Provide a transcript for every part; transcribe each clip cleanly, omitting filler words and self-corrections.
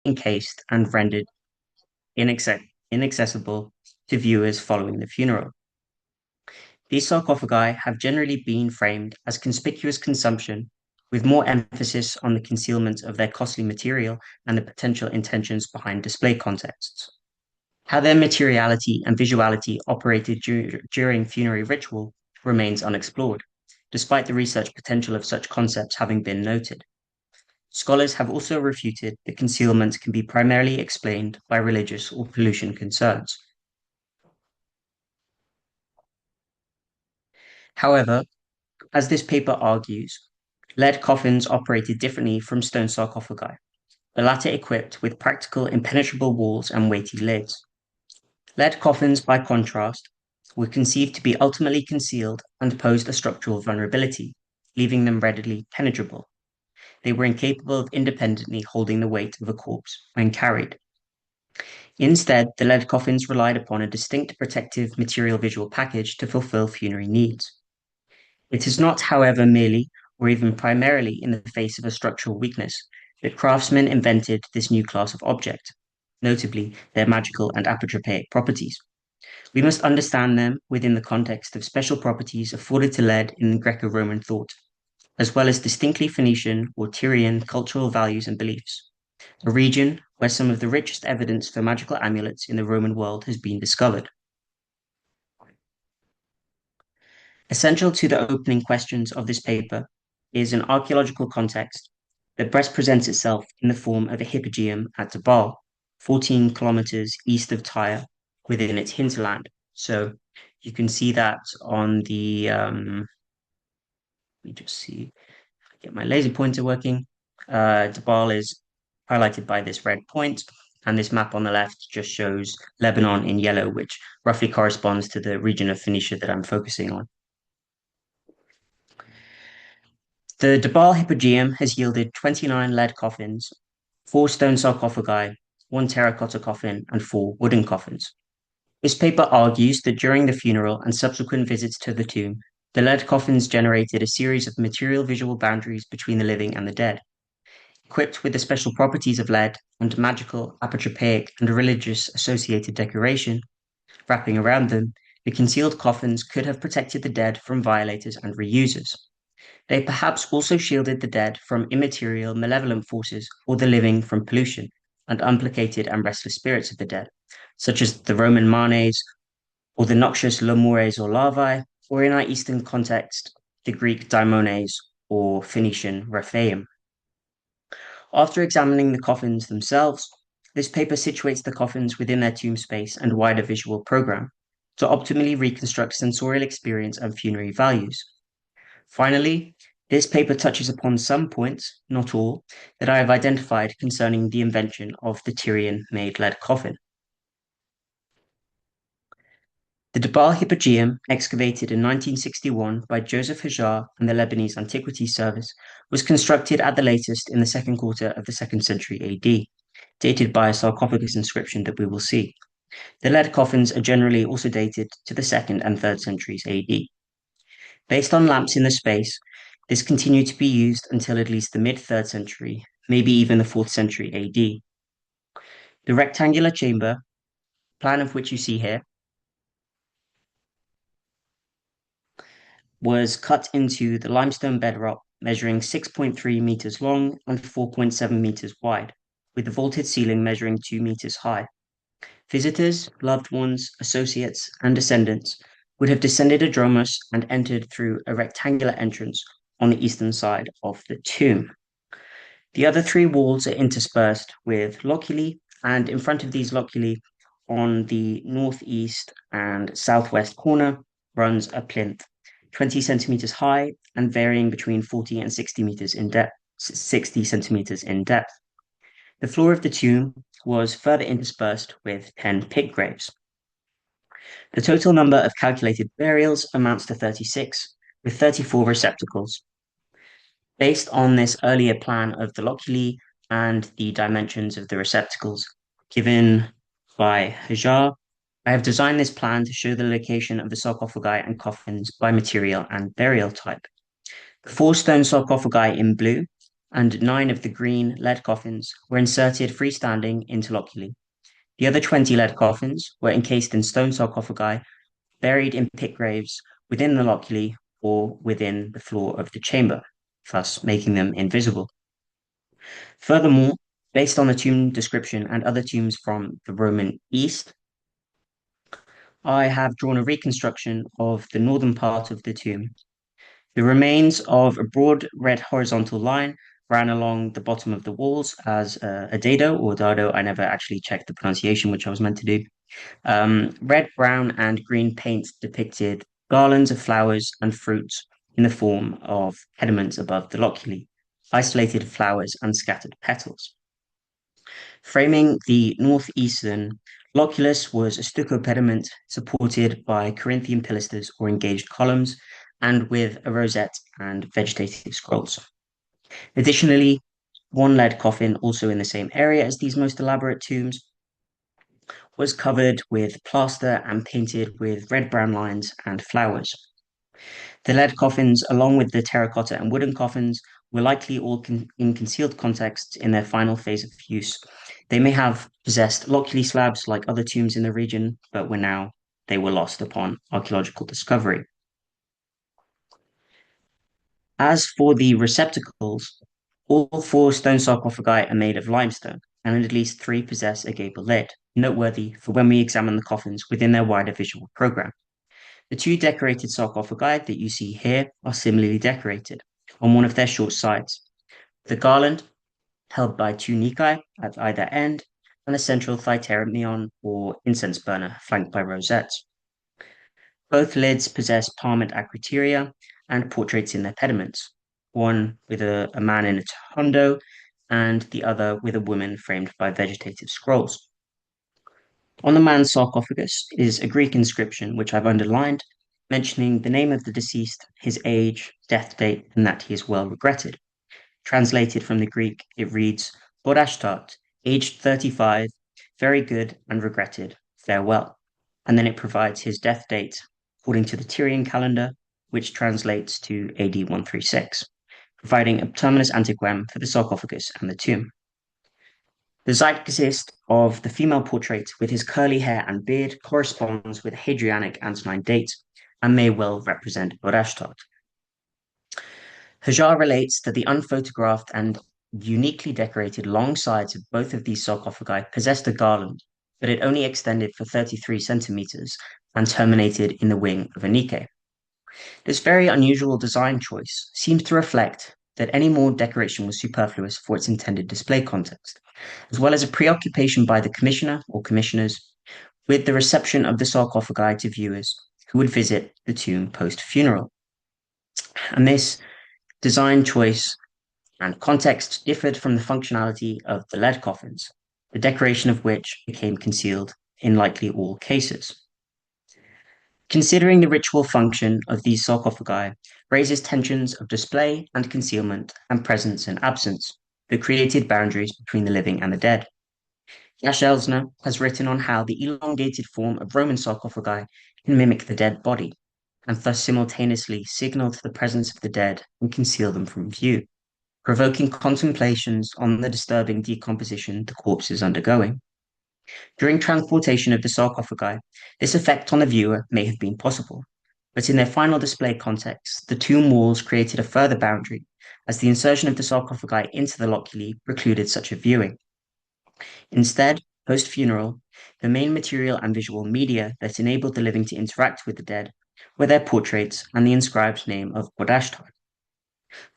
encased and rendered inaccessible to viewers following the funeral. These sarcophagi have generally been framed as conspicuous consumption, with more emphasis on the concealment of their costly material and the potential intentions behind display contexts. How their materiality and visuality operated during funerary ritual remains unexplored, despite the research potential of such concepts having been noted. Scholars have also refuted that concealment can be primarily explained by religious or pollution concerns. However, as this paper argues, lead coffins operated differently from stone sarcophagi, the latter equipped with practical impenetrable walls and weighty lids. Lead coffins, by contrast, were conceived to be ultimately concealed and posed a structural vulnerability, leaving them readily penetrable. They were incapable of independently holding the weight of a corpse when carried. Instead, the lead coffins relied upon a distinct protective material visual package to fulfill funerary needs. It is not, however, merely or even primarily in the face of a structural weakness that craftsmen invented this new class of object, notably their magical and apotropaic properties. We must understand them within the context of special properties afforded to lead in Greco-Roman thought, as well as distinctly Phoenician or Tyrian cultural values and beliefs, a region where some of the richest evidence for magical amulets in the Roman world has been discovered. Essential to the opening questions of this paper is an archaeological context that best presents itself in the form of a hypogeum at Dubal, 14 kilometers east of Tyre, within its hinterland. So you can see that on the, let me just see, if I get my laser pointer working. Dubal is highlighted by this red point, and this map on the left just shows Lebanon in yellow, which roughly corresponds to the region of Phoenicia that I'm focusing on. The Dubal hypogeum has yielded 29 lead coffins, 4 stone sarcophagi, 1 terracotta coffin, and 4 wooden coffins. This paper argues that during the funeral and subsequent visits to the tomb, the lead coffins generated a series of material visual boundaries between the living and the dead. Equipped with the special properties of lead and magical, apotropaic, and religious associated decoration wrapping around them, the concealed coffins could have protected the dead from violators and reusers. They perhaps also shielded the dead from immaterial, malevolent forces or the living from pollution and unplacated and restless spirits of the dead, such as the Roman manes or the noxious lemures or larvae, or in our Eastern context, the Greek daimones or Phoenician rephaim. After examining the coffins themselves, this paper situates the coffins within their tomb space and wider visual program to optimally reconstruct sensorial experience and funerary values. Finally, this paper touches upon some points, not all, that I have identified concerning the invention of the Tyrian-made lead coffin. The Dubal hypogeum, excavated in 1961 by Joseph Hajar and the Lebanese Antiquities Service, was constructed at the latest in the second quarter of the 2nd century AD, dated by a sarcophagus inscription that we will see. The lead coffins are generally also dated to the 2nd and 3rd centuries AD. Based on lamps in the space, this continued to be used until at least the mid-3rd century, maybe even the 4th century AD. The rectangular chamber, plan of which you see here, was cut into the limestone bedrock, measuring 6.3 meters long and 4.7 meters wide, with the vaulted ceiling measuring 2 meters high. Visitors, loved ones, associates, and descendants would have descended a dromos and entered through a rectangular entrance on the eastern side of the tomb. The other 3 walls are interspersed with loculi, and in front of these loculi, on the northeast and southwest corner, runs a plinth, 20 centimeters high and varying between 40 and 60 meters in depth, 60 centimeters in depth. The floor of the tomb was further interspersed with 10 pig graves. The total number of calculated burials amounts to 36, with 34 receptacles. Based on this earlier plan of the loculi and the dimensions of the receptacles given by Hajar, I have designed this plan to show the location of the sarcophagi and coffins by material and burial type. The 4 stone sarcophagi in blue and 9 of the green lead coffins were inserted freestanding interlocally. The other 20 lead coffins were encased in stone sarcophagi, buried in pit graves within the loculi or within the floor of the chamber, thus making them invisible. Furthermore, based on the tomb description and other tombs from the Roman East, I have drawn a reconstruction of the northern part of the tomb. The remains of a broad red horizontal line ran along the bottom of the walls as a dado or dado. I never actually checked the pronunciation, which I was meant to do. Red, brown, and green paint depicted garlands of flowers and fruits in the form of pediments above the loculi, isolated flowers and scattered petals. Framing the northeastern loculus was a stucco pediment supported by Corinthian pilasters or engaged columns, and with a rosette and vegetative scrolls. Additionally, one lead coffin, also in the same area as these most elaborate tombs, was covered with plaster and painted with red-brown lines and flowers. The lead coffins, along with the terracotta and wooden coffins, were likely all in concealed contexts in their final phase of use. They may have possessed loculi slabs like other tombs in the region, but they were lost upon archaeological discovery. As for the receptacles, all 4 stone sarcophagi are made of limestone, and at least 3 possess a gable lid, noteworthy for when we examine the coffins within their wider visual program. The 2 decorated sarcophagi that you see here are similarly decorated on one of their short sides. The garland, held by 2 nicae at either end, and a central thyterion or incense burner flanked by rosettes. Both lids possess palmed acroteria and portraits in their pediments, one with a man in a tondo and the other with a woman framed by vegetative scrolls. On the man's sarcophagus is a Greek inscription, which I've underlined, mentioning the name of the deceased, his age, death date, and that he is well regretted. Translated from the Greek, it reads, Bodashtart, aged 35, very good and regretted, farewell. And then it provides his death date according to the Tyrian calendar, which translates to AD 136, providing a terminus antiquem for the sarcophagus and the tomb. The zeitgeist of the female portrait with his curly hair and beard corresponds with a Hadrianic Antonine date and may well represent Bodashtart. Hajar relates that the unphotographed and uniquely decorated long sides of both of these sarcophagi possessed a garland, but it only extended for 33 centimeters and terminated in the wing of a Nike. This very unusual design choice seems to reflect that any more decoration was superfluous for its intended display context, as well as a preoccupation by the commissioner or commissioners with the reception of the sarcophagi to viewers who would visit the tomb post-funeral. And this design choice and context differed from the functionality of the lead coffins, the decoration of which became concealed in likely all cases. Considering the ritual function of these sarcophagi raises tensions of display and concealment and presence and absence that created boundaries between the living and the dead. Yash Elsner has written on how the elongated form of Roman sarcophagi can mimic the dead body, and thus simultaneously signal to the presence of the dead and conceal them from view, provoking contemplations on the disturbing decomposition the corpse is undergoing. During transportation of the sarcophagi, this effect on the viewer may have been possible, but in their final display context, the tomb walls created a further boundary, as the insertion of the sarcophagi into the loculi precluded such a viewing. Instead, post-funeral, the main material and visual media that enabled the living to interact with the dead were their portraits and the inscribed name of Bodashtar.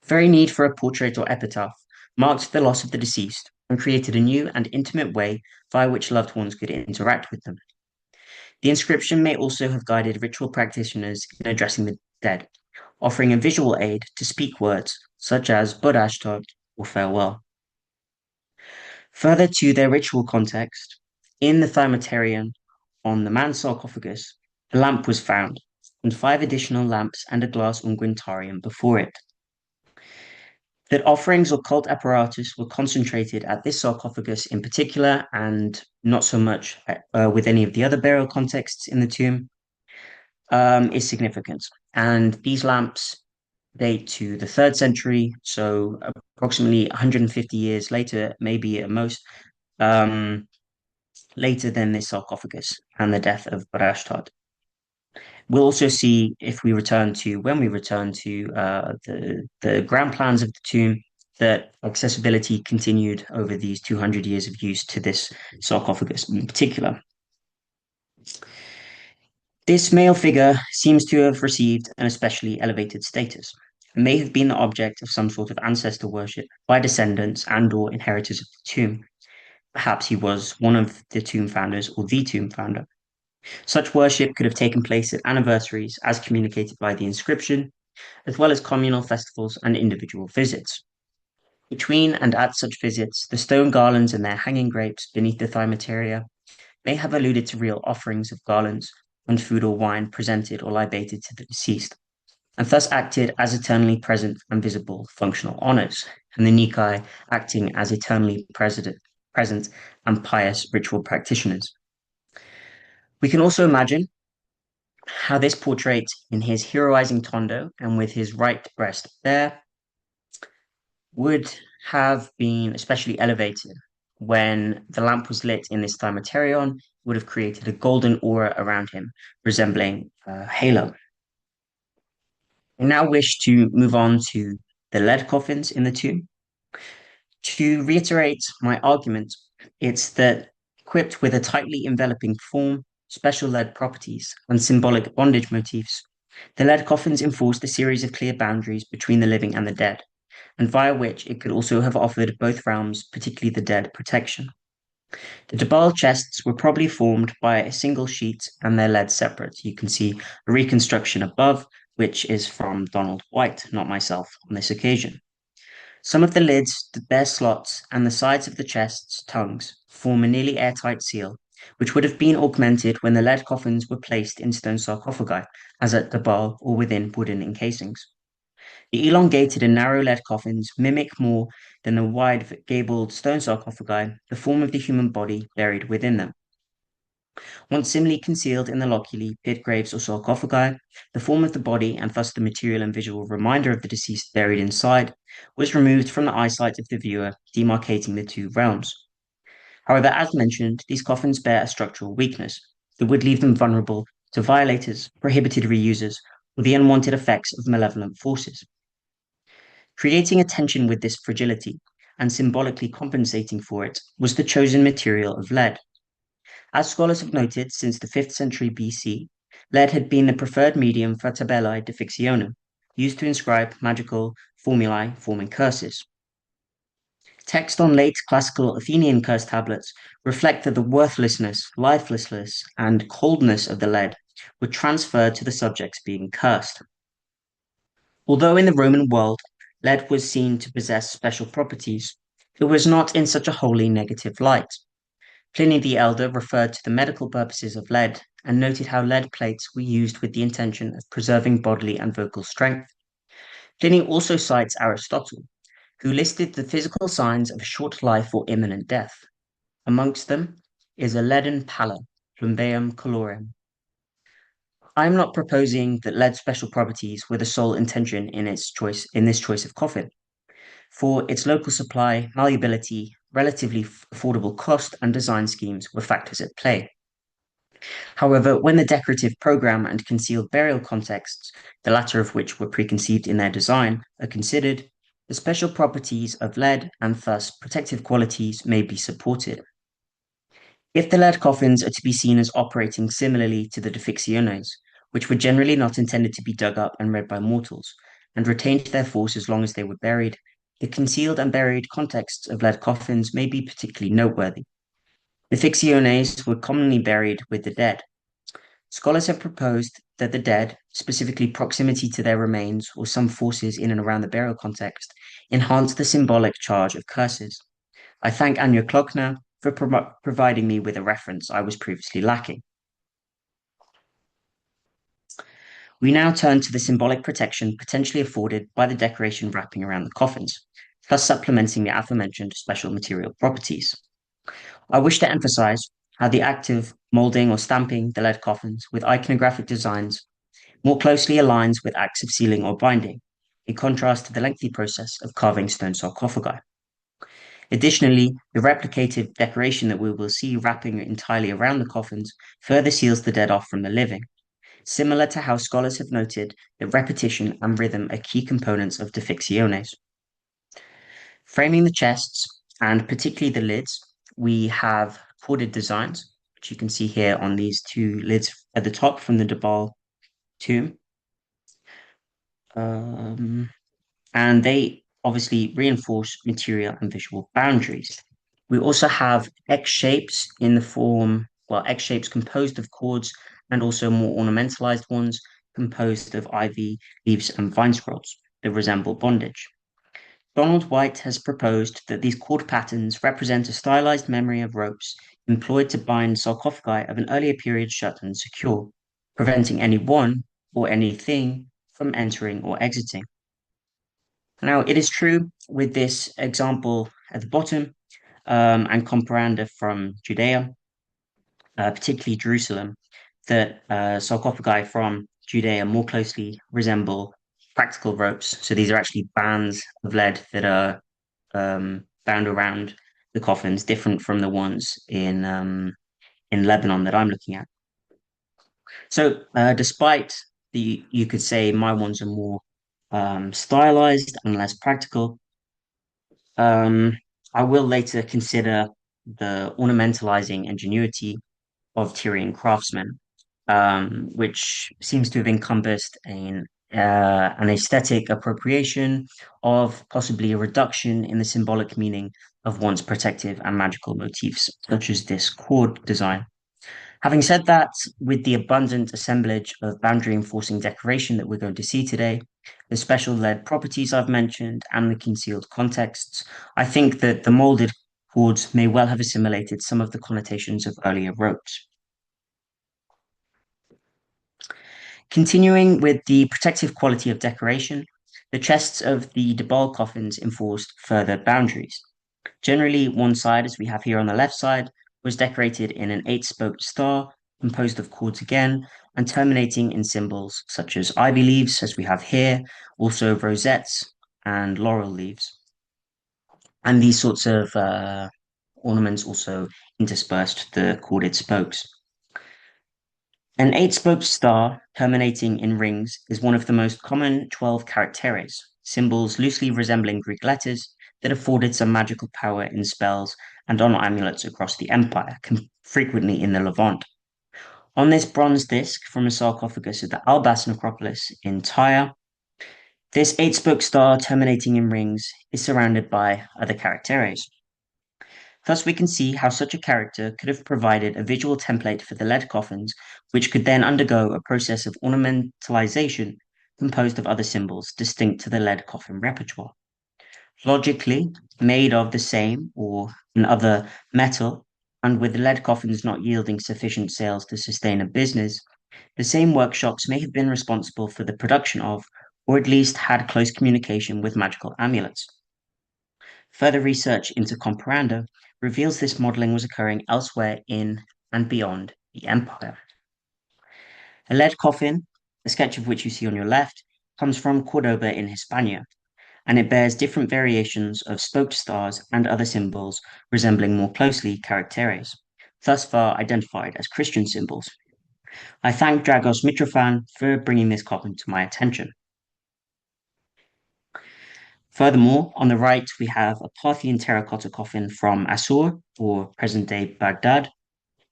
The very need for a portrait or epitaph marked the loss of the deceased and created a new and intimate way via which loved ones could interact with them. The inscription may also have guided ritual practitioners in addressing the dead, offering a visual aid to speak words such as Bodashtar or farewell. Further to their ritual context, in the thymotarion on the man's sarcophagus, a lamp was found, and 5 additional lamps and a glass unguentarium before it. That offerings or cult apparatus were concentrated at this sarcophagus in particular, and not so much with any of the other burial contexts in the tomb, is significant. And these lamps date to the third century, so approximately 150 years later, maybe at most, um, later than this sarcophagus and the death of Barashtad. We'll also see if we return to when we return to the ground plans of the tomb that accessibility continued over these 200 years of use to this sarcophagus in particular. This male figure seems to have received an especially elevated status and may have been the object of some sort of ancestor worship by descendants and/or inheritors of the tomb. Perhaps he was one of the tomb founders or the tomb founder. Such worship could have taken place at anniversaries as communicated by the inscription, as well as communal festivals and individual visits. Between and at such visits, the stone garlands and their hanging grapes beneath the thymataria may have alluded to real offerings of garlands and food or wine presented or libated to the deceased, and thus acted as eternally present and visible functional honors, and the Nikai acting as eternally present and pious ritual practitioners. We can also imagine how this portrait in his heroizing tondo and with his right breast bare would have been especially elevated when the lamp was lit in this thymmaterion, would have created a golden aura around him, resembling a halo. I now wish to move on to the lead coffins in the tomb. To reiterate my argument, it's that equipped with a tightly enveloping form, special lead properties, and symbolic bondage motifs, the lead coffins enforced a series of clear boundaries between the living and the dead, and via which it could also have offered both realms, particularly the dead, protection. The Debal chests were probably formed by a single sheet and their lead separate. You can see a reconstruction above, which is from Donald White, not myself, on this occasion. Some of the lids, their slots, and the sides of the chests' tongues form a nearly airtight seal, which would have been augmented when the lead coffins were placed in stone sarcophagi, as at Debal or within wooden encasings. The elongated and narrow lead coffins mimic more than the wide gabled stone sarcophagi the form of the human body buried within them. Once similarly concealed in the loculi, pit graves, or sarcophagi, the form of the body, and thus the material and visual reminder of the deceased buried inside, was removed from the eyesight of the viewer, demarcating the two realms. However, as mentioned, these coffins bear a structural weakness that would leave them vulnerable to violators, prohibited reusers, or the unwanted effects of malevolent forces. Creating a tension with this fragility and symbolically compensating for it was the chosen material of lead. As scholars have noted, since the 5th century BC, lead had been the preferred medium for tabellae de fictionem, used to inscribe magical formulae forming curses. Text on late classical Athenian curse tablets reflect that the worthlessness, lifelessness, and coldness of the lead were transferred to the subjects being cursed. Although in the Roman world, lead was seen to possess special properties, it was not in such a wholly negative light. Pliny the Elder referred to the medical purposes of lead and noted how lead plates were used with the intention of preserving bodily and vocal strength. Pliny also cites Aristotle, who listed the physical signs of a short life or imminent death. Amongst them is a leaden pallor, plumbeum colorem. I am not proposing that lead's special properties were the sole intention in this choice of coffin, for its local supply, malleability, relatively affordable cost, and design schemes were factors at play. However, when the decorative program and concealed burial contexts, the latter of which were preconceived in their design, are considered, the special properties of lead and thus protective qualities may be supported. If the lead coffins are to be seen as operating similarly to the deficciones, which were generally not intended to be dug up and read by mortals, and retained their force as long as they were buried, the concealed and buried contexts of lead coffins may be particularly noteworthy. The ficciones were commonly buried with the dead. Scholars have proposed that the dead, specifically proximity to their remains or some forces in and around the burial context, enhance the symbolic charge of curses. I thank Anya Klockner for providing me with a reference I was previously lacking. We now turn to the symbolic protection potentially afforded by the decoration wrapping around the coffins, thus supplementing the aforementioned special material properties. I wish to emphasize how the act of molding or stamping the lead coffins with iconographic designs more closely aligns with acts of sealing or binding, in contrast to the lengthy process of carving stone sarcophagi. Additionally, the replicative decoration that we will see wrapping entirely around the coffins further seals the dead off from the living, similar to how scholars have noted that repetition and rhythm are key components of depictiones. Framing the chests, and particularly the lids, we have corded designs, which you can see here on these two lids at the top from the Debal tomb. And they obviously reinforce material and visual boundaries. We also have X shapes in the form, well, X shapes composed of chords and also more ornamentalized ones composed of ivy, leaves, and vine scrolls that resemble bondage. Donald White has proposed that these chord patterns represent a stylized memory of ropes employed to bind sarcophagi of an earlier period shut and secure, preventing anyone or anything from entering or exiting. Now, it is true with this example at the bottom and comparanda from Judea, particularly Jerusalem, that sarcophagi from Judea more closely resemble practical ropes. So these are actually bands of lead that are bound around the coffins, different from the ones in Lebanon that I'm looking at. So, despite you could say my ones are more stylized and less practical. Um, I will later consider the ornamentalizing ingenuity of Tyrian craftsmen, which seems to have encompassed an aesthetic appropriation of possibly a reduction in the symbolic meaning of one's protective and magical motifs, such as this cord design. Having said that, with the abundant assemblage of boundary enforcing decoration that we're going to see today, the special lead properties I've mentioned, and the concealed contexts, I think that the molded cords may well have assimilated some of the connotations of earlier ropes. Continuing with the protective quality of decoration, the chests of the Debal coffins enforced further boundaries. Generally, one side, as we have here on the left side, was decorated in an eight-spoked star, composed of chords again, and terminating in symbols such as ivy leaves, as we have here, also rosettes and laurel leaves. And these sorts of ornaments also interspersed the chorded spokes. An eight-spoked star terminating in rings is one of the most common 12 characteres, symbols loosely resembling Greek letters that afforded some magical power in spells and on amulets across the empire, frequently in the Levant. On this bronze disc from a sarcophagus at the Albas necropolis in Tyre, this eight-spoked star terminating in rings is surrounded by other characteres. Thus, we can see how such a character could have provided a visual template for the lead coffins, which could then undergo a process of ornamentalization composed of other symbols distinct to the lead coffin repertoire. Logically, made of the same or another metal, and with the lead coffins not yielding sufficient sales to sustain a business, the same workshops may have been responsible for the production of, or at least had close communication with magical amulets. Further research into comparanda reveals this modeling was occurring elsewhere in and beyond the empire. A lead coffin, a sketch of which you see on your left, comes from Cordoba in Hispania, and it bears different variations of spoked stars and other symbols resembling more closely characteres, thus far identified as Christian symbols. I thank Dragos Mitrofan for bringing this coffin to my attention. Furthermore, on the right, we have a Parthian terracotta coffin from Assur, or present-day Baghdad,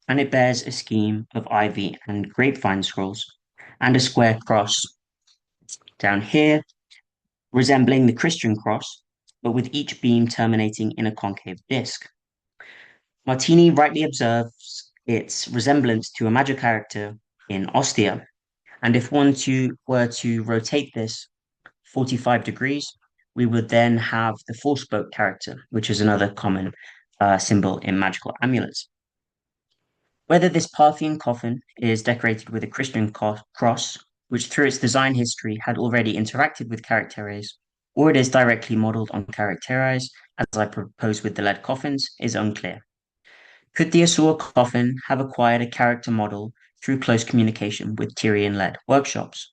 and it bears a scheme of ivy and grapevine scrolls, and a square cross down here, resembling the Christian cross, but with each beam terminating in a concave disc. Martini rightly observes its resemblance to a magic character in Ostia, and if were to rotate this 45 degrees, we would then have the four-spoke character, which is another common symbol in magical amulets. Whether this Parthian coffin is decorated with a Christian cross, which through its design history had already interacted with characteres, or it is directly modeled on characteres, as I propose with the lead coffins, is unclear. Could the Assur coffin have acquired a character model through close communication with Tyrian lead workshops?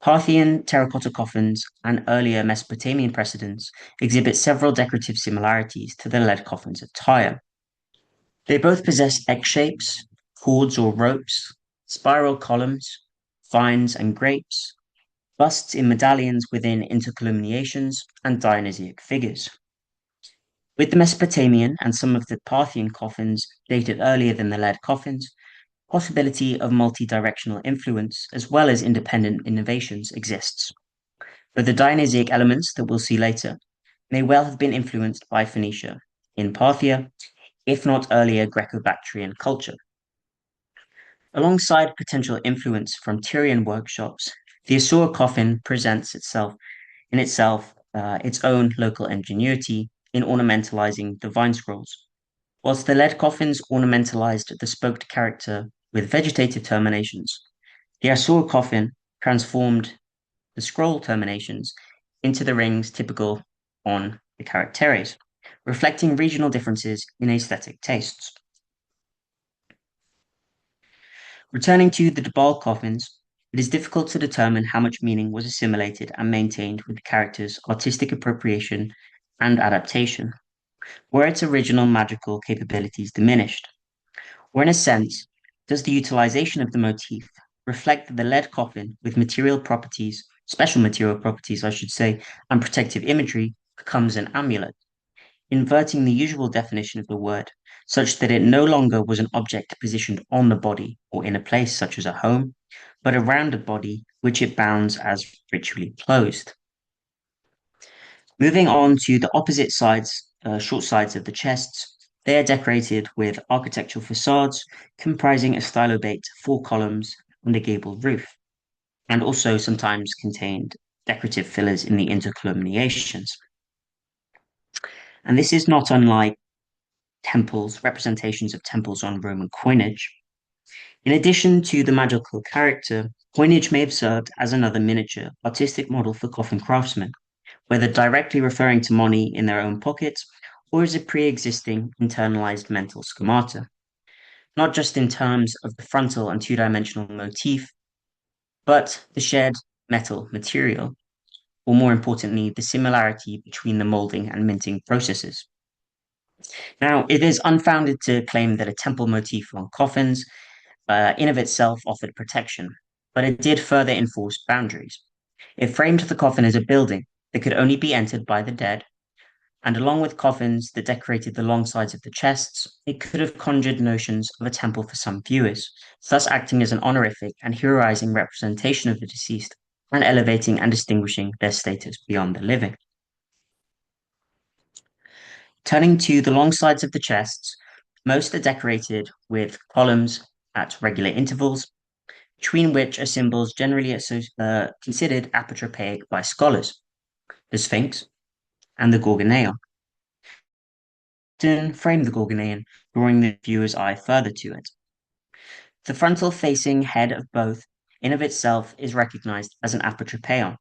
Parthian terracotta coffins and earlier Mesopotamian precedents exhibit several decorative similarities to the lead coffins of Tyre. They both possess X shapes, cords or ropes, spiral columns, vines and grapes, busts in medallions within intercolumniations, and Dionysiac figures. With the Mesopotamian and some of the Parthian coffins dated earlier than the lead coffins, possibility of multi-directional influence as well as independent innovations exists. But the Dionysiac elements that we'll see later may well have been influenced by Phoenicia in Parthia, if not earlier Greco-Bactrian culture. Alongside potential influence from Tyrian workshops, the Asura coffin presents its own local ingenuity in ornamentalizing the vine scrolls, whilst the lead coffins ornamentalized the spoked character with vegetative terminations. The Asura coffin transformed the scroll terminations into the rings typical on the characteres, reflecting regional differences in aesthetic tastes. Returning to the Debal coffins, it is difficult to determine how much meaning was assimilated and maintained with the character's artistic appropriation and adaptation. Were its original magical capabilities diminished? Or in a sense, does the utilization of the motif reflect that the lead coffin with special material properties, I should say, and protective imagery becomes an amulet, inverting the usual definition of the word, such that it no longer was an object positioned on the body or in a place such as a home, but around a body which it bounds as ritually closed. Moving on to the opposite sides, short sides of the chests, they are decorated with architectural facades comprising a stylobate 4 columns and a gabled roof, and also sometimes contained decorative fillers in the intercolumniations. And this is not unlike representations of temples on Roman coinage. In addition to the magical character, coinage may have served as another miniature artistic model for coffin craftsmen, whether directly referring to money in their own pockets or as a pre-existing internalized mental schemata, not just in terms of the frontal and two-dimensional motif, but the shared metal material, or more importantly, the similarity between the molding and minting processes. Now, it is unfounded to claim that a temple motif on coffins in of itself offered protection, but it did further enforce boundaries. It framed the coffin as a building that could only be entered by the dead, and along with coffins that decorated the long sides of the chests, it could have conjured notions of a temple for some viewers, thus acting as an honorific and heroizing representation of the deceased, and elevating and distinguishing their status beyond the living. Turning to the long sides of the chests, most are decorated with columns at regular intervals, between which are symbols generally considered apotropaic by scholars, the Sphinx and the Gorgoneion. Frame the Gorgoneion, drawing the viewer's eye further to it. The frontal-facing head of both, in of itself, is recognized as an apotropaion.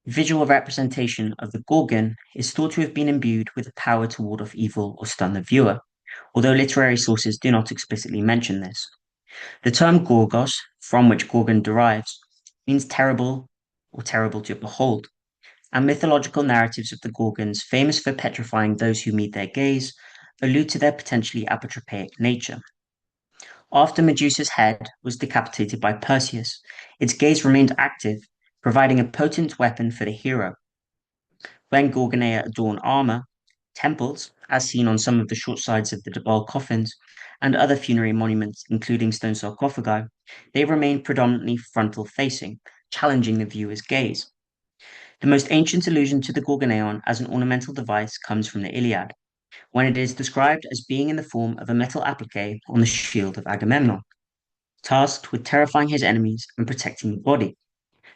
Visual representation of the Gorgon is thought to have been imbued with the power to ward off evil or stun the viewer, although literary sources do not explicitly mention this. The term Gorgos, from which Gorgon derives, means terrible or terrible to behold, and mythological narratives of the Gorgons, famous for petrifying those who meet their gaze, allude to their potentially apotropaic nature. After Medusa's head was decapitated by Perseus, its gaze remained active, providing a potent weapon for the hero. When Gorgonaea adorn armor, temples, as seen on some of the short sides of the Debal coffins, and other funerary monuments, including stone sarcophagi, they remain predominantly frontal-facing, challenging the viewer's gaze. The most ancient allusion to the Gorgoneion as an ornamental device comes from the Iliad, when it is described as being in the form of a metal applique on the shield of Agamemnon, tasked with terrifying his enemies and protecting the body,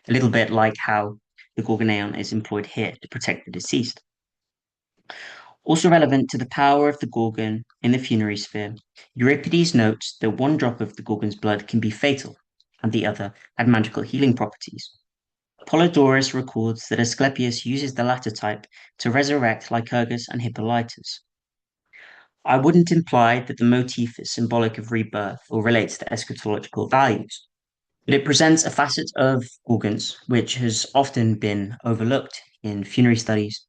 a little bit like how the Gorgoneion is employed here to protect the deceased. Also relevant to the power of the Gorgon in the funerary sphere, Euripides notes that one drop of the Gorgon's blood can be fatal, and the other had magical healing properties. Polydorus records that Asclepius uses the latter type to resurrect Lycurgus and Hippolytus. I wouldn't imply that the motif is symbolic of rebirth or relates to eschatological values. But it presents a facet of organs which has often been overlooked in funerary studies,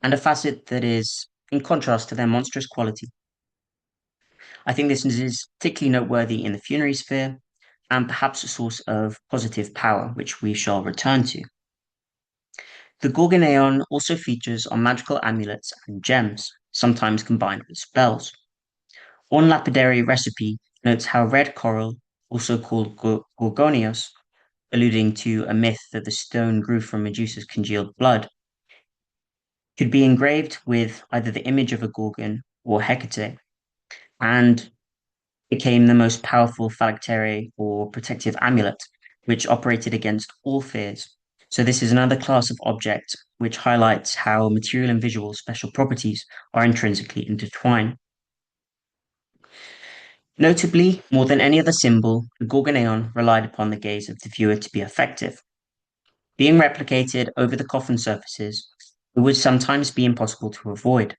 and a facet that is in contrast to their monstrous quality. I think this is particularly noteworthy in the funerary sphere, and perhaps a source of positive power, which we shall return to. The Gorgoneon also features on magical amulets and gems, sometimes combined with spells. One lapidary recipe notes how red coral, also called gorgonios, alluding to a myth that the stone grew from Medusa's congealed blood, could be engraved with either the image of a gorgon or Hecate, and became the most powerful phylactery or protective amulet, which operated against all fears. So this is another class of object which highlights how material and visual special properties are intrinsically intertwined. Notably, more than any other symbol, the Gorgoneon relied upon the gaze of the viewer to be effective. Being replicated over the coffin surfaces, it would sometimes be impossible to avoid.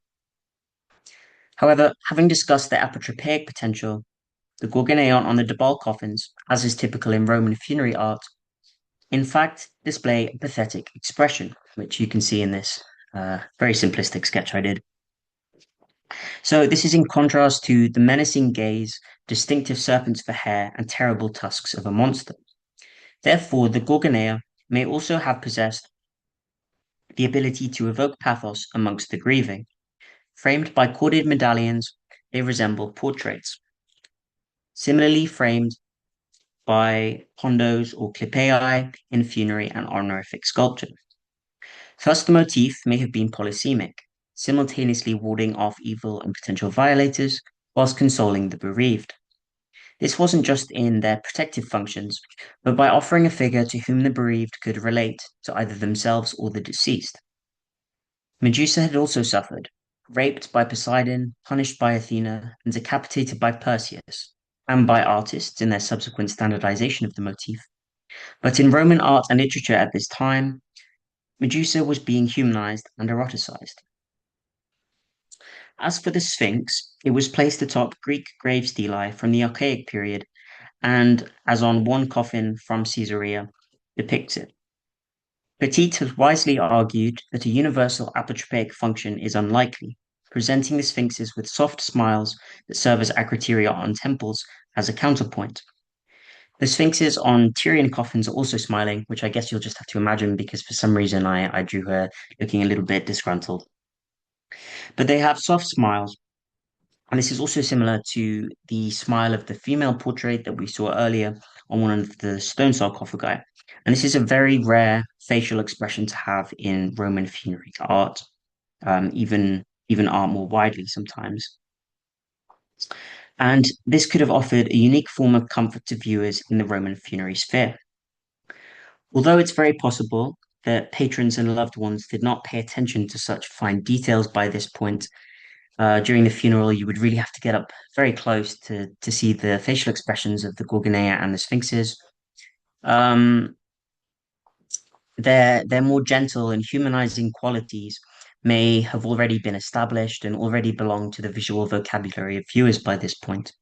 However, having discussed their apotropaic potential, the Gorgoneon on the Debal coffins, as is typical in Roman funerary art, in fact display a pathetic expression, which you can see in this very simplistic sketch I did. So this is in contrast to the menacing gaze, distinctive serpents for hair, and terrible tusks of a monster. Therefore, the Gorgonea may also have possessed the ability to evoke pathos amongst the grieving. Framed by corded medallions, they resemble portraits. Similarly framed by pondos or clipei in funerary and honorific sculpture. Thus, the motif may have been polysemic, simultaneously warding off evil and potential violators whilst consoling the bereaved. This wasn't just in their protective functions, but by offering a figure to whom the bereaved could relate to either themselves or the deceased. Medusa had also suffered, raped by Poseidon, punished by Athena, and decapitated by Perseus, and by artists in their subsequent standardization of the motif. But in Roman art and literature at this time, Medusa was being humanized and eroticized. As for the Sphinx, it was placed atop Greek grave stelae from the Archaic period, and as on one coffin from Caesarea depicts it. Petit has wisely argued that a universal apotropaic function is unlikely, presenting the sphinxes with soft smiles that serve as acroteria on temples as a counterpoint. The sphinxes on Tyrian coffins are also smiling, which I guess you'll just have to imagine because for some reason I drew her looking a little bit disgruntled. But they have soft smiles, and this is also similar to the smile of the female portrait that we saw earlier on one of the stone sarcophagi. And this is a very rare facial expression to have in Roman funerary art, even art more widely sometimes. And this could have offered a unique form of comfort to viewers in the Roman funerary sphere. Although it's very possible that patrons and loved ones did not pay attention to such fine details by this point, during the funeral, you would really have to get up very close to see the facial expressions of the Gorgonea and the Sphinxes. Um, their more gentle and humanizing qualities may have already been established and already belong to the visual vocabulary of viewers by this point.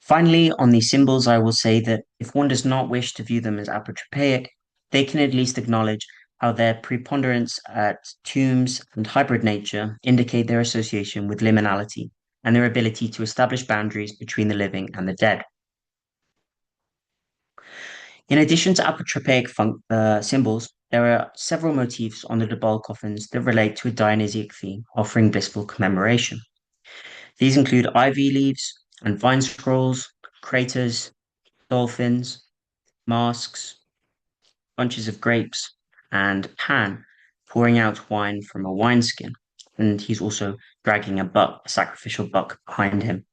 Finally, on these symbols, I will say that if one does not wish to view them as apotropaic, they can at least acknowledge how their preponderance at tombs and hybrid nature indicate their association with liminality and their ability to establish boundaries between the living and the dead. In addition to apotropaic symbols, there are several motifs on the Debal coffins that relate to a Dionysiac theme, offering blissful commemoration. These include ivy leaves and vine scrolls, craters, dolphins, masks, bunches of grapes, and Pan pouring out wine from a wineskin. And he's also dragging a sacrificial buck behind him.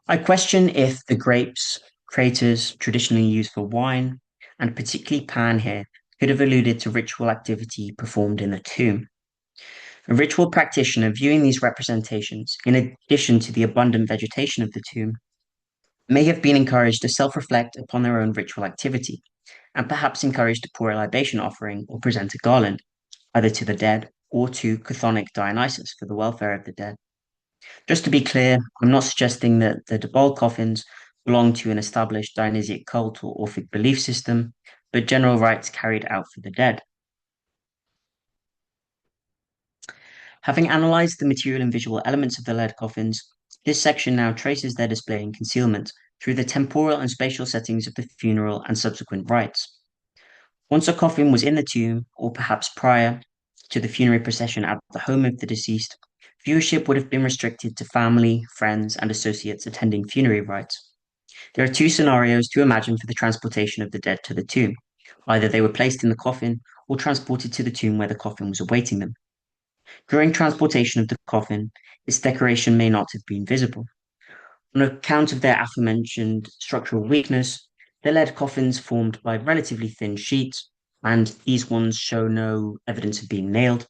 I question if the grapes, craters traditionally used for wine, and particularly Pan here, could have alluded to ritual activity performed in the tomb. A ritual practitioner viewing these representations, in addition to the abundant vegetation of the tomb, may have been encouraged to self-reflect upon their own ritual activity, and perhaps encouraged to pour a libation offering or present a garland, either to the dead or to chthonic Dionysus for the welfare of the dead. Just to be clear, I'm not suggesting that the Debal coffins belonged to an established Dionysiac cult or Orphic belief system, but general rites carried out for the dead. Having analysed the material and visual elements of the lead coffins, this section now traces their display and concealment through the temporal and spatial settings of the funeral and subsequent rites. Once a coffin was in the tomb, or perhaps prior to the funerary procession at the home of the deceased, viewership would have been restricted to family, friends, and associates attending funerary rites. There are two scenarios to imagine for the transportation of the dead to the tomb. Either they were placed in the coffin or transported to the tomb where the coffin was awaiting them. During transportation of the coffin, its decoration may not have been visible. On account of their aforementioned structural weakness, the lead coffins formed by relatively thin sheets, and these ones show no evidence of being nailed,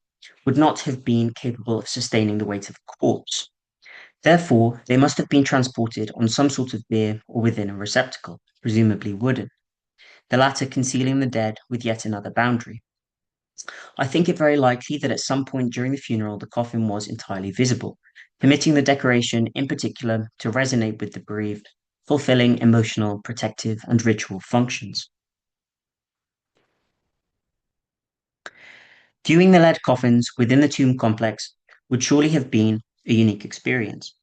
would not have been capable of sustaining the weight of a corpse. Therefore, they must have been transported on some sort of bier or within a receptacle, presumably wooden, the latter concealing the dead with yet another boundary. I think it very likely that at some point during the funeral the coffin was entirely visible, permitting the decoration in particular to resonate with the bereaved, fulfilling emotional, protective, and ritual functions. Viewing the lead coffins within the tomb complex would surely have been a unique experience.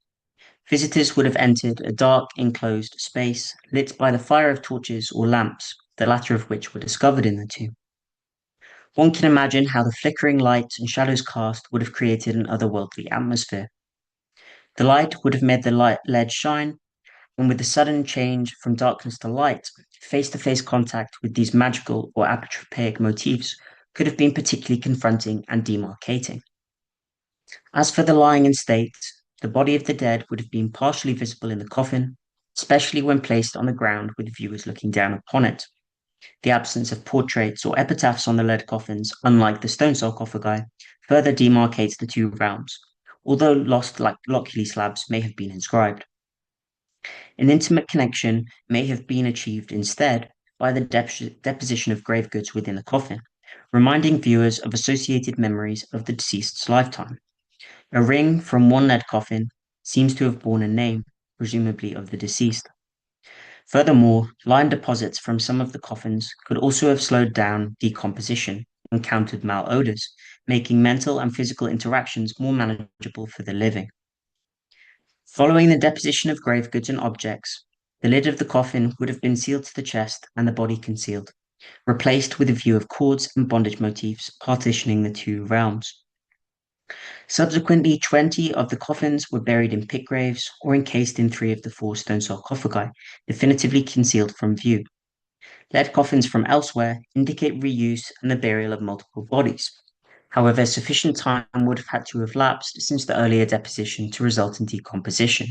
Visitors would have entered a dark, enclosed space lit by the fire of torches or lamps, the latter of which were discovered in the tomb. One can imagine how the flickering light and shadows cast would have created an otherworldly atmosphere. The light would have made the lead shine, and with the sudden change from darkness to light, face-to-face contact with these magical or apotropaic motifs could have been particularly confronting and demarcating. As for the lying in state, the body of the dead would have been partially visible in the coffin, especially when placed on the ground with viewers looking down upon it. The absence of portraits or epitaphs on the lead coffins, unlike the stone sarcophagi, further demarcates the two realms, although lost like loculi slabs may have been inscribed. An intimate connection may have been achieved instead by the deposition of grave goods within the coffin, reminding viewers of associated memories of the deceased's lifetime. A ring from one lead coffin seems to have borne a name, presumably of the deceased. Furthermore, lime deposits from some of the coffins could also have slowed down decomposition and countered malodors, making mental and physical interactions more manageable for the living. Following the deposition of grave goods and objects, the lid of the coffin would have been sealed to the chest and the body concealed, replaced with a view of cords and bondage motifs partitioning the two realms. Subsequently, 20 of the coffins were buried in pit graves or encased in 3 of the 4 stone sarcophagi, definitively concealed from view. Lead coffins from elsewhere indicate reuse and the burial of multiple bodies. However, sufficient time would have had to have lapsed since the earlier deposition to result in decomposition.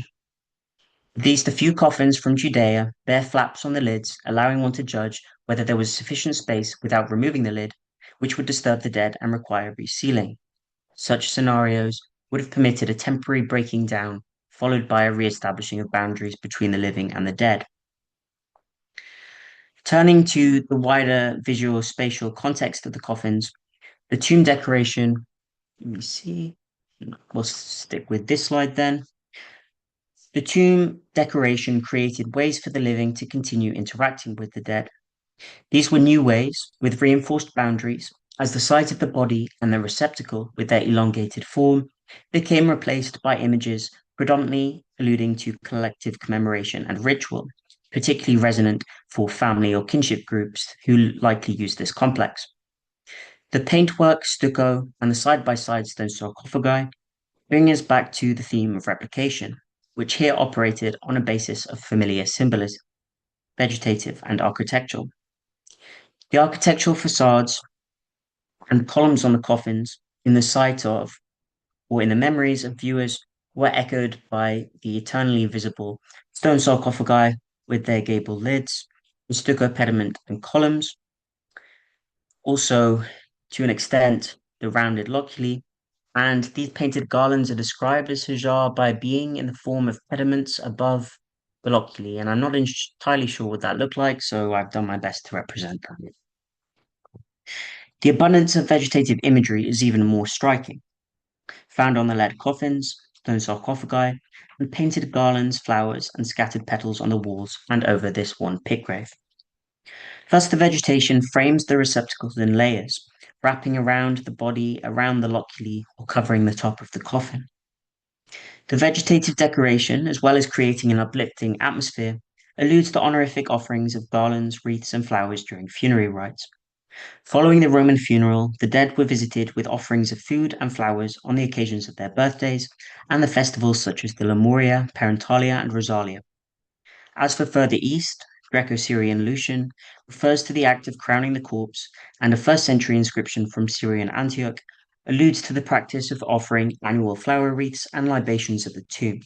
These the few coffins from Judea bear flaps on the lids, allowing one to judge whether there was sufficient space without removing the lid, which would disturb the dead and require resealing. Such scenarios would have permitted a temporary breaking down, followed by a re-establishing of boundaries between the living and the dead. Turning to the wider visuo-spatial context of the coffins, the tomb decoration, let me see, we'll stick with this slide then. The tomb decoration created ways for the living to continue interacting with the dead. These were new ways with reinforced boundaries, as the size of the body and the receptacle, with their elongated form, became replaced by images predominantly alluding to collective commemoration and ritual, particularly resonant for family or kinship groups who likely used this complex. The paintwork, stucco, and the side-by-side stone sarcophagi bring us back to the theme of replication, which here operated on a basis of familiar symbolism, vegetative and architectural. The architectural facades and columns on the coffins in the sight of or in the memories of viewers were echoed by the eternally visible stone sarcophagi with their gable lids, the stucco pediment and columns, also to an extent the rounded loculi, and these painted garlands are described as hujar by being in the form of pediments above the loculi, and I'm not entirely sure what that looked like, so I've done my best to represent that. The abundance of vegetative imagery is even more striking. Found on the lead coffins, stone sarcophagi, and painted garlands, flowers, and scattered petals on the walls and over this one pit grave. Thus, the vegetation frames the receptacles in layers, wrapping around the body, around the loculi, or covering the top of the coffin. The vegetative decoration, as well as creating an uplifting atmosphere, alludes to honorific offerings of garlands, wreaths, and flowers during funerary rites. Following the Roman funeral, the dead were visited with offerings of food and flowers on the occasions of their birthdays and the festivals such as the Lemuria, Parentalia, and Rosalia. As for further east, Greco-Syrian Lucian refers to the act of crowning the corpse, and a first century inscription from Syrian Antioch alludes to the practice of offering annual flower wreaths and libations at the tomb.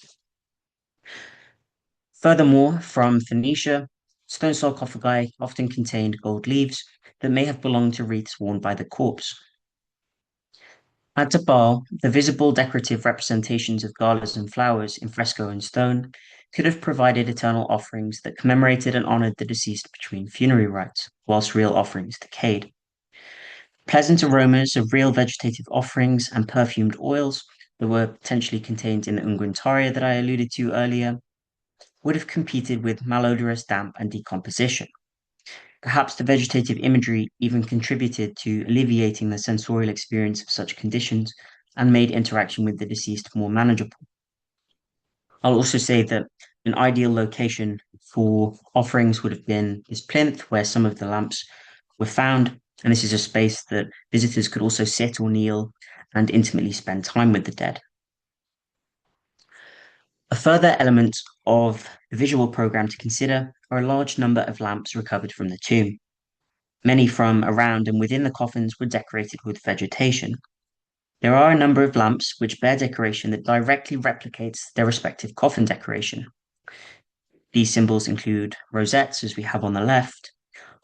Furthermore, from Phoenicia, stone sarcophagi often contained gold leaves that may have belonged to wreaths worn by the corpse. At Tabal, the visible decorative representations of garlands and flowers in fresco and stone could have provided eternal offerings that commemorated and honored the deceased between funerary rites, whilst real offerings decayed. Pleasant aromas of real vegetative offerings and perfumed oils that were potentially contained in the unguent Tyre that I alluded to earlier would have competed with malodorous damp and decomposition. Perhaps the vegetative imagery even contributed to alleviating the sensorial experience of such conditions and made interaction with the deceased more manageable. I'll also say that an ideal location for offerings would have been this plinth where some of the lamps were found, and this is a space that visitors could also sit or kneel and intimately spend time with the dead. A further element of the visual program to consider are a large number of lamps recovered from the tomb. Many from around and within the coffins were decorated with vegetation. There are a number of lamps which bear decoration that directly replicates their respective coffin decoration. These symbols include rosettes, as we have on the left,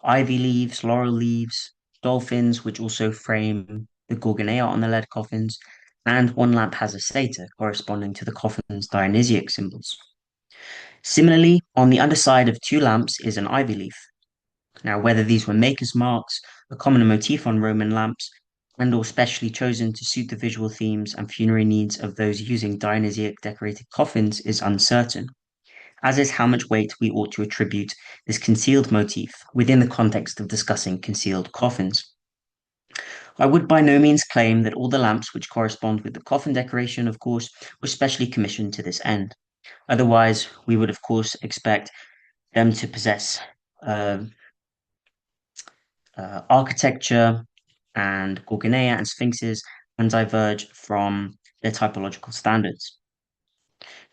ivy leaves, laurel leaves, dolphins, which also frame the gorgonea on the lead coffins, and one lamp has a satyr corresponding to the coffin's Dionysiac symbols. Similarly, on the underside of two lamps is an ivy leaf. Now, whether these were maker's marks, a common motif on Roman lamps, and or specially chosen to suit the visual themes and funerary needs of those using Dionysiac decorated coffins is uncertain, as is how much weight we ought to attribute this concealed motif within the context of discussing concealed coffins. I would by no means claim that all the lamps which correspond with the coffin decoration, of course, were specially commissioned to this end. Otherwise, we would, of course, expect them to possess architecture and gorgonea and sphinxes and diverge from their typological standards.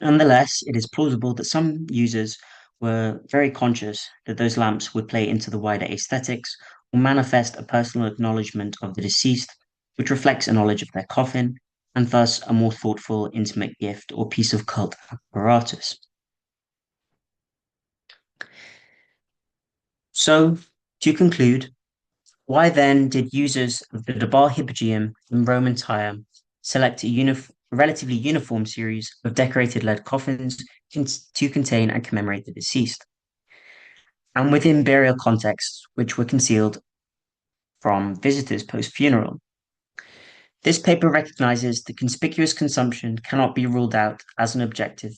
Nonetheless, it is plausible that some users were very conscious that those lamps would play into the wider aesthetics or manifest a personal acknowledgement of the deceased, which reflects a knowledge of their coffin, and thus a more thoughtful, intimate gift or piece of cult apparatus. So, to conclude, why then did users of the Dubar hypogeum in Roman Tyre select a relatively uniform series of decorated lead coffins to contain and commemorate the deceased, and within burial contexts which were concealed from visitors post-funeral? This paper recognizes that conspicuous consumption cannot be ruled out as an objective,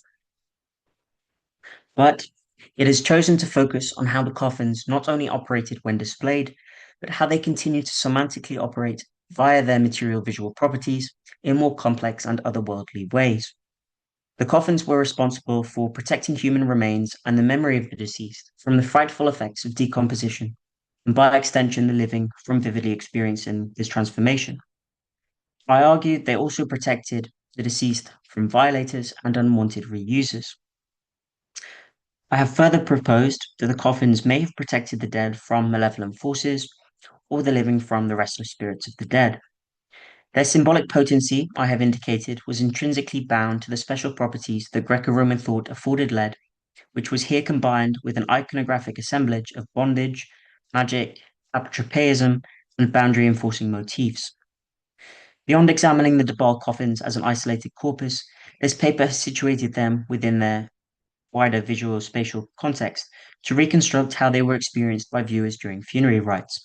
but it has chosen to focus on how the coffins not only operated when displayed, but how they continue to semantically operate via their material visual properties in more complex and otherworldly ways. The coffins were responsible for protecting human remains and the memory of the deceased from the frightful effects of decomposition, and by extension, the living from vividly experiencing this transformation. I argue they also protected the deceased from violators and unwanted reusers. I have further proposed that the coffins may have protected the dead from malevolent forces, or the living from the restless spirits of the dead. Their symbolic potency, I have indicated, was intrinsically bound to the special properties that Greco-Roman thought afforded lead, which was here combined with an iconographic assemblage of bondage, magic, apotropaism, and boundary-enforcing motifs. Beyond examining the Dubar coffins as an isolated corpus, this paper has situated them within their wider visuo-spatial context to reconstruct how they were experienced by viewers during funerary rites.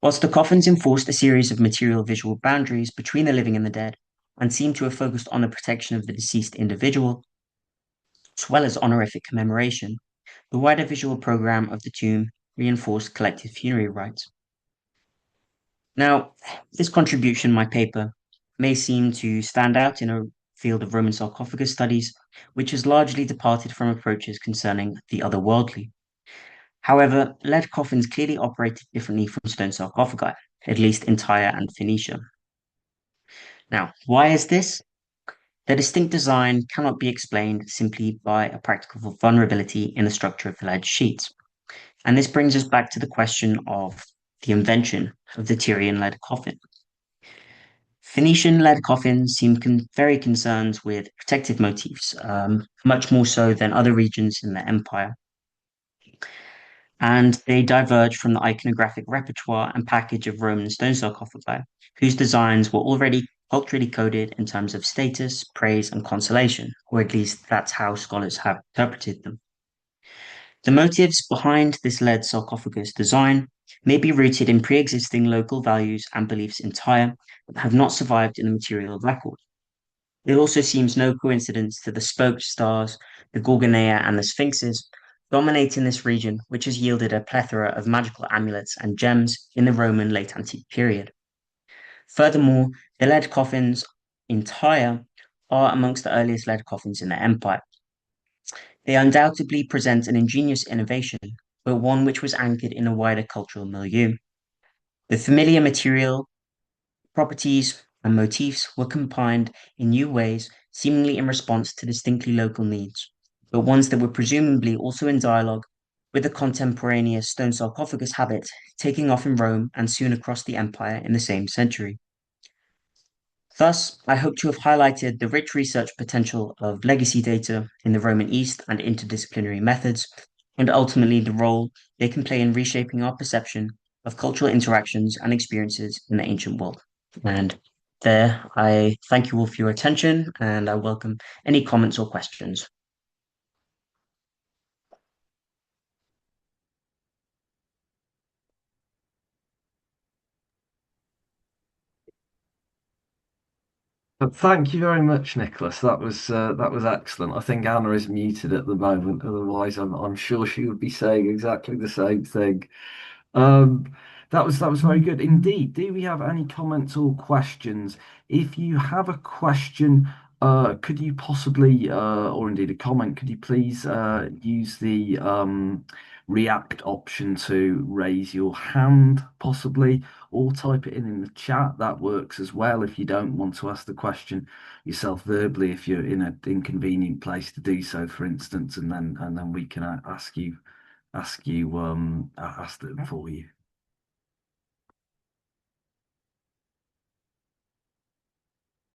Whilst the coffins enforced a series of material visual boundaries between the living and the dead, and seem to have focused on the protection of the deceased individual, as well as honorific commemoration. The wider visual program of the tomb reinforced collective funerary rites. Now, this contribution, my paper, may seem to stand out in a field of Roman sarcophagus studies, which has largely departed from approaches concerning the otherworldly. However, lead coffins clearly operated differently from stone sarcophagi, at least in Tyre and Phoenicia. Now, why is this? Their distinct design cannot be explained simply by a practical vulnerability in the structure of the lead sheets. And this brings us back to the question of the invention of the Tyrian lead coffin. Phoenician lead coffins seem very concerned with protective motifs, much more so than other regions in the empire. And they diverge from the iconographic repertoire and package of Roman stone sarcophagi, whose designs were already culturally coded in terms of status, praise, and consolation, or at least that's how scholars have interpreted them. The motives behind this lead sarcophagus design may be rooted in pre-existing local values and beliefs in Tyre that have not survived in the material record. It also seems no coincidence that the spoked stars, the Gorgonea, and the Sphinxes dominate in this region, which has yielded a plethora of magical amulets and gems in the Roman late antique period. Furthermore, the lead coffins in Tyre are amongst the earliest lead coffins in the empire. They undoubtedly present an ingenious innovation, but one which was anchored in a wider cultural milieu. The familiar material, properties, and motifs were combined in new ways, seemingly in response to distinctly local needs, but ones that were presumably also in dialogue with the contemporaneous stone sarcophagus habit taking off in Rome and soon across the empire in the same century. Thus, I hope to have highlighted the rich research potential of legacy data in the Roman East and interdisciplinary methods, and ultimately the role they can play in reshaping our perception of cultural interactions and experiences in the ancient world. And there, I thank you all for your attention, and I welcome any comments or questions. But thank you very much, Nicholas. That was excellent. I think Anna is muted at the moment. Otherwise, I'm sure she would be saying exactly the same thing. Um, that was very good indeed. Do we have any comments or questions? If you have a question, could you possibly, or indeed a comment, could you please use the react option to raise your hand, possibly, or type it in the chat? That works as well if you don't want to ask the question yourself verbally, if you're in an inconvenient place to do so, for instance, and then we can ask you ask them for you.